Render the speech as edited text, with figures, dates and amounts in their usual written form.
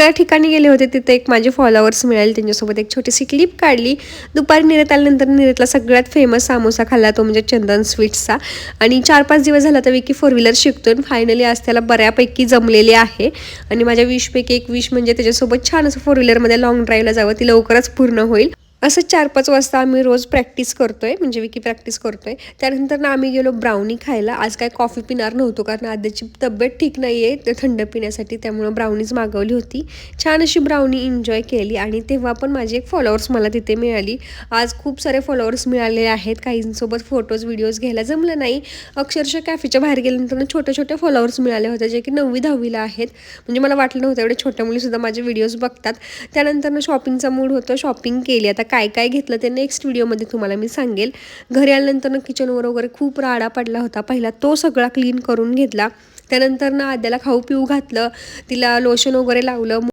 एका ठिकाणी गेले होते, तिथे एक माझे फॉलोअर्स मिळाले, त्यांच्यासोबत एक छोटीशी क्लिप काढली. दुपारी निरत आल्यानंतर निरतला सगळ्यात फेमस सामोसा खाल्ला, तो म्हणजे चंदन स्वीट्सचा. आणि 4-5 दिवस झाला तर विकी 4 व्हीलर शिकतोय. फायनली आज त्याला बऱ्यापैकी जमलेले आहे आणि माझ्या विशपैकी एक विश म्हणजे त्याच्यासोबत छान असं 4 व्हीलरमध्ये लॉंग ड्राईव्हला जावं. ती लवकरच पूर्ण होईल. असं 4-5 वाजता आम्ही रोज प्रॅक्टिस करतोय, म्हणजे विकी प्रॅक्टिस करतोय. त्यानंतर ना आम्ही गेलो ब्राउनी खायला. आज काय कॉफी पिणार नव्हतो, कारण आद्याची तब्येत ठीक नाही आहे ते थंड पिण्यासाठी, त्यामुळं ब्राउनीज मागवली होती. छान अशी ब्राउनी एन्जॉय केली आणि तेव्हा पण माझे एक फॉलोअर्स मला तिथे मिळाली. आज खूप सारे फॉलोअर्स मिळालेले आहेत. काहींसोबत फोटोज व्हिडिओज घ्यायला जमलं नाही. अक्षरशः कॅफेच्या बाहेर गेल्यानंतर छोटे फॉलोअर्स मिळाले होते, जे की 9वी-10वीला आहेत. म्हणजे मला वाटलं नव्हतं एवढे छोट्या मुलीसुद्धा माझे व्हिडिओज बघतात. त्यानंतर शॉपिंगचा मूड होतं, शॉपिंग केली. आता काय काय घेतलं ते नेक्स्ट व्हिडिओमध्ये तुम्हाला मी सांगेल. घरी आल्यानंतर किचनवर वगैरे खूप राडा पडला होता. पहिला तो सगळा क्लीन करून घेतला. त्यानंतर आद्याला खाऊ पिऊ घातलं, तिला लोशन वगैरे लावलं.